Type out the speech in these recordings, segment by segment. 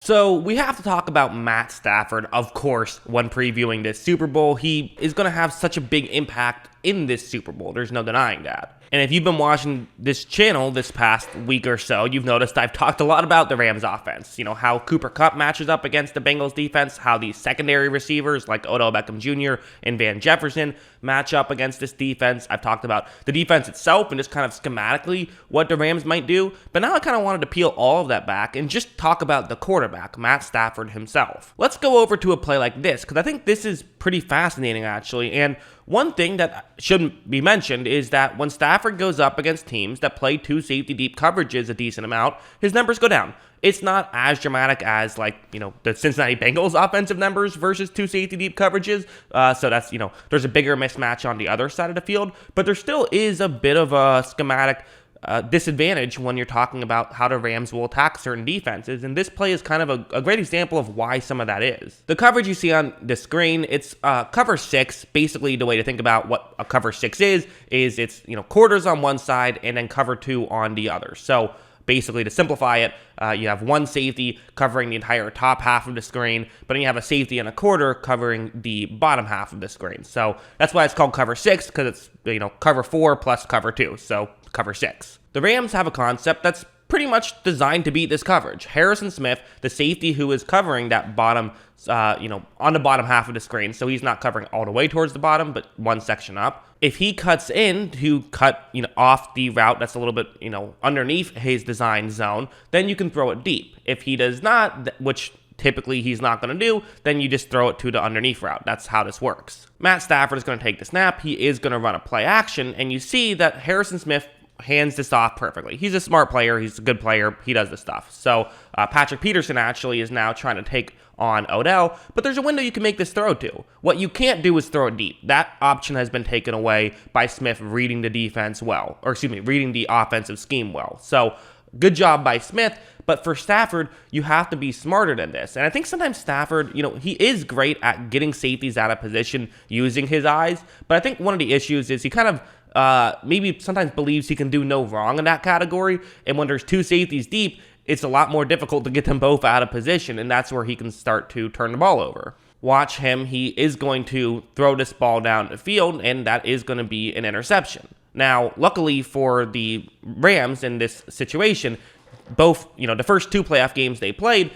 So we have to talk about Matt Stafford, of course, when previewing this Super Bowl. He is going to have such a big impact in this Super Bowl. There's no denying that. And if you've been watching this channel this past week or so, you've noticed I've talked a lot about the Rams offense. You know, how Cooper Kupp matches up against the Bengals defense, how these secondary receivers like Odell Beckham Jr. and Van Jefferson match up against this defense. I've talked about the defense itself and just kind of schematically what the Rams might do. But now I kind of wanted to peel all of that back and just talk about the quarterback, Matt Stafford himself. Let's go over to a play like this, because I think this is pretty fascinating, actually. And one thing that shouldn't be mentioned is that when Stafford goes up against teams that play two safety deep coverages a decent amount, his numbers go down. It's not as dramatic as, like, you know, the Cincinnati Bengals offensive numbers versus two safety deep coverages. So that's, you know, there's a bigger mismatch on the other side of the field, but there still is a bit of a schematic disadvantage when you're talking about how the Rams will attack certain defenses, and this play is kind of a great example of why some of that is. The coverage you see on the screen, it's cover 6. Basically, the way to think about what a cover 6 is it's, you know, quarters on one side and then cover 2 on the other. So basically, to simplify it, you have one safety covering the entire top half of the screen, but then you have a safety and a quarter covering the bottom half of the screen. So that's why it's called cover 6, because it's, you know, cover 4 plus cover 2, so cover 6. The Rams have a concept that's pretty much designed to beat this coverage. Harrison Smith, the safety who is covering that bottom, on the bottom half of the screen, so he's not covering all the way towards the bottom, but one section up. If he cuts in to cut, off the route that's a little bit, underneath his design zone, then you can throw it deep. If he does not, which typically he's not going to do, then you just throw it to the underneath route. That's how this works. Matt Stafford is going to take the snap. He is going to run a play action, and you see that Harrison Smith hands this off perfectly. He's a smart player. He's a good player. He does this stuff. So Patrick Peterson actually is now trying to take on Odell, but there's a window you can make this throw to. What you can't do is throw it deep. That option has been taken away by Smith reading the defense well, reading the offensive scheme well. So good job by Smith, but for Stafford, you have to be smarter than this. And I think sometimes Stafford, he is great at getting safeties out of position using his eyes, but I think one of the issues is he kind of maybe sometimes believes he can do no wrong in that category, and when there's two safeties deep, it's a lot more difficult to get them both out of position, and that's where he can start to turn the ball over. Watch him. He is going to throw this ball down the field, and that is going to be an interception. Now, luckily for the Rams in this situation, both, the first two playoff games they played,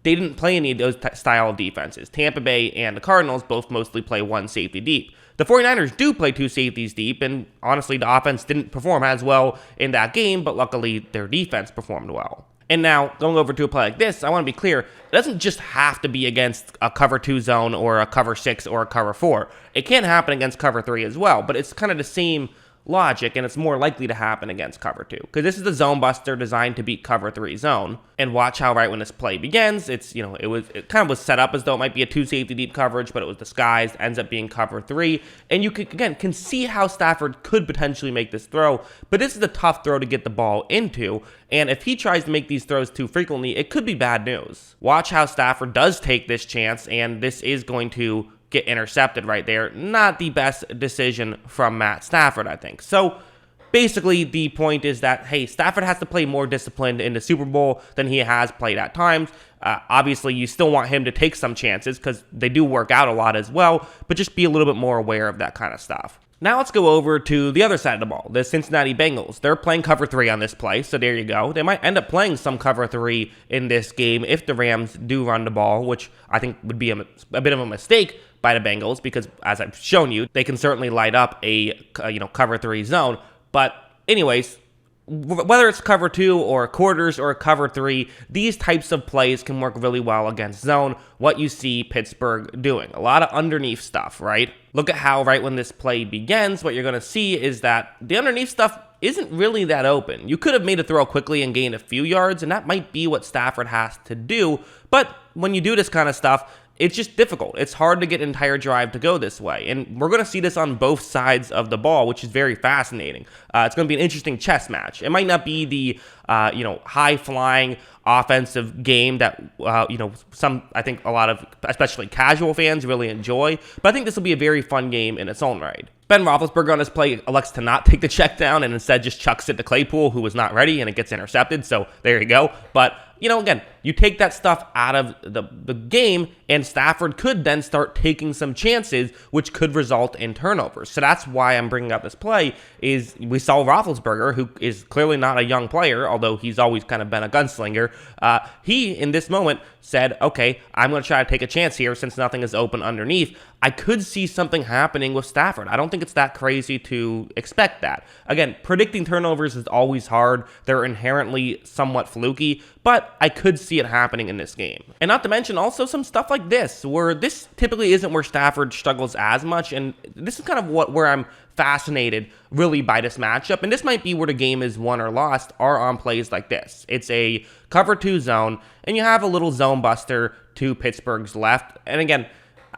they didn't play any of those style of defenses. Tampa Bay and the Cardinals both mostly play one safety deep. The 49ers do play two safeties deep, and honestly, the offense didn't perform as well in that game, but luckily their defense performed well. And now, going over to a play like this, I want to be clear, it doesn't just have to be against a cover 2 zone or a cover 6 or a cover 4. It can happen against cover 3 as well, but it's kind of the same logic, and it's more likely to happen against cover 2, because this is the zone buster designed to beat cover 3 zone. And watch how right when this play begins, it kind of was set up as though it might be a 2 safety deep coverage, but it was disguised, ends up being cover 3, and you can see how Stafford could potentially make this throw, but this is a tough throw to get the ball into, and if he tries to make these throws too frequently, it could be bad news. Watch how Stafford does take this chance, and this is going to get intercepted right there. Not the best decision from Matt Stafford, I think. So basically, the point is that, hey, Stafford has to play more disciplined in the Super Bowl than he has played at times. Obviously, you still want him to take some chances because they do work out a lot as well, but just be a little bit more aware of that kind of stuff. Now let's go over to the other side of the ball, the Cincinnati Bengals. They're playing cover 3 on this play, so there you go. They might end up playing some cover 3 in this game if the Rams do run the ball, which I think would be a bit of a mistake by the Bengals, because as I've shown you, they can certainly light up a cover 3 zone. But anyways, whether it's cover 2 or quarters or cover 3, these types of plays can work really well against zone. What you see Pittsburgh doing, a lot of underneath stuff, right? Look at how right when this play begins, what you're going to see is that the underneath stuff isn't really that open. You could have made a throw quickly and gained a few yards, and that might be what Stafford has to do. But when you do this kind of stuff, it's just difficult. It's hard to get an entire drive to go this way. And we're going to see this on both sides of the ball, which is very fascinating. It's going to be an interesting chess match. It might not be the, high-flying offensive game that, I think a lot of, especially casual fans, really enjoy. But I think this will be a very fun game in its own right. Ben Roethlisberger on this play elects to not take the check down and instead just chucks it to Claypool, who was not ready, and it gets intercepted. So there you go. But again, you take that stuff out of the game, and Stafford could then start taking some chances, which could result in turnovers. So that's why I'm bringing up this play, is we saw Roethlisberger, who is clearly not a young player, although he's always kind of been a gunslinger. He, in this moment, said, okay, I'm going to try to take a chance here since nothing is open underneath. I could see something happening with Stafford. I don't think it's that crazy to expect that. Again, predicting turnovers is always hard. They're inherently somewhat fluky, but I could see it happening in this game. And not to mention also some stuff like this, where this typically isn't where Stafford struggles as much, and this is kind of where I'm fascinated really by this matchup, and this might be where the game is won or lost, are on plays like this. It's a cover 2 zone, and you have a little zone buster to Pittsburgh's left. And again,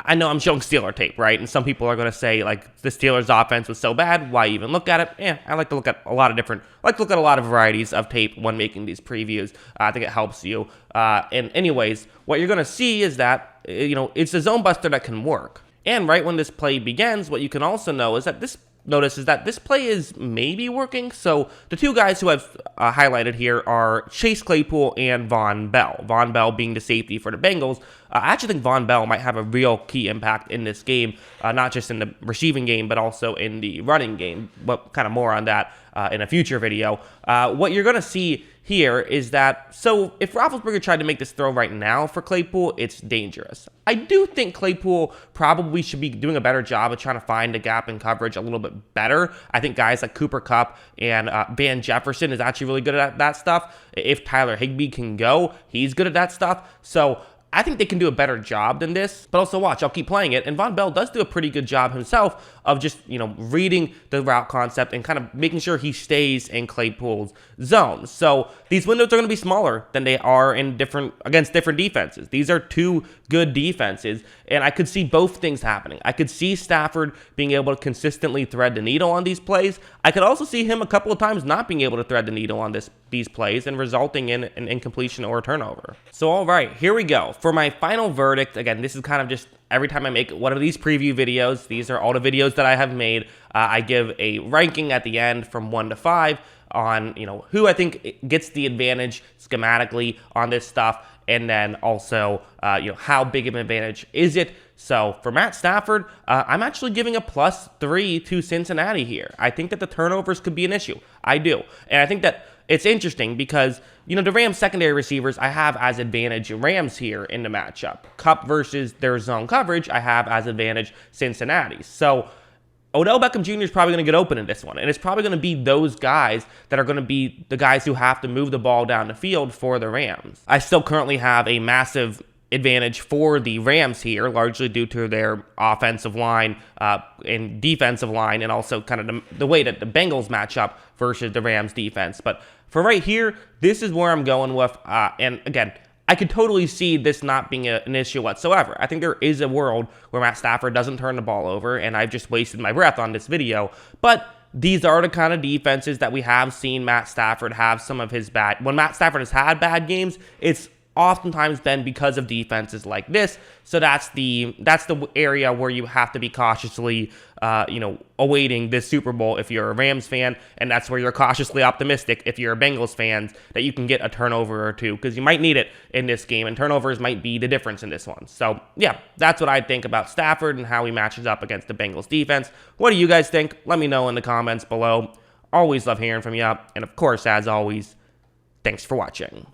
I know I'm showing Steeler tape, right? And some people are going to say, like, the Steelers' offense was so bad, why even look at it? I like to look at a lot of varieties of tape when making these previews. I think it helps you. And anyways, what you're going to see is that, it's a zone buster that can work. And right when this play begins, what you can also know is that this play is maybe working. So the two guys who I've highlighted here are Chase Claypool and Von Bell. Von Bell being the safety for the Bengals. I actually think Von Bell might have a real key impact in this game, not just in the receiving game, but also in the running game. But kind of more on that in a future video. What you're going to see here is that, so if Roethlisberger tried to make this throw right now for Claypool, it's dangerous. I do think Claypool probably should be doing a better job of trying to find a gap in coverage a little bit better. I think guys like Cooper Kupp and Van Jefferson is actually really good at that stuff. If Tyler Higbee can go, he's good at that stuff. So I think they can do a better job than this, but also watch, I'll keep playing it. And Von Bell does do a pretty good job himself of just, reading the route concept and kind of making sure he stays in Claypool's zone. So these windows are going to be smaller than they are against different defenses. These are two good defenses, and I could see both things happening. I could see Stafford being able to consistently thread the needle on these plays. I could also see him a couple of times not being able to thread the needle on these plays and resulting in an incompletion or a turnover. So all right, here we go. For my final verdict, again, this is kind of just every time I make one of these preview videos, these are all the videos that I have made. I give a ranking at the end from 1 to 5 on, who I think gets the advantage schematically on this stuff, and then also, how big of an advantage is it? So for Matt Stafford, I'm actually giving a +3 to Cincinnati here. I think that the turnovers could be an issue. I do. And I think that it's interesting because, the Rams secondary receivers, I have as advantage Rams here in the matchup. Kupp versus their zone coverage, I have as advantage Cincinnati. So Odell Beckham Jr. is probably going to get open in this one, and it's probably going to be those guys that are going to be the guys who have to move the ball down the field for the Rams. I still currently have a massive advantage for the Rams here, largely due to their offensive line and defensive line, and also kind of the way that the Bengals match up versus the Rams defense. But for right here, this is where I'm going with, and again, I could totally see this not being an issue whatsoever. I think there is a world where Matt Stafford doesn't turn the ball over, and I've just wasted my breath on this video, but these are the kind of defenses that we have seen Matt Stafford have some of his bad. When Matt Stafford has had bad games, it's oftentimes been because of defenses like this. So that's the area where you have to be cautiously, awaiting this Super Bowl if you're a Rams fan, and that's where you're cautiously optimistic if you're a Bengals fan that you can get a turnover or two, because you might need it in this game, and turnovers might be the difference in this one. So yeah, that's what I think about Stafford and how he matches up against the Bengals defense. What do you guys think? Let me know in the comments below. Always love hearing from you, and of course, as always, thanks for watching.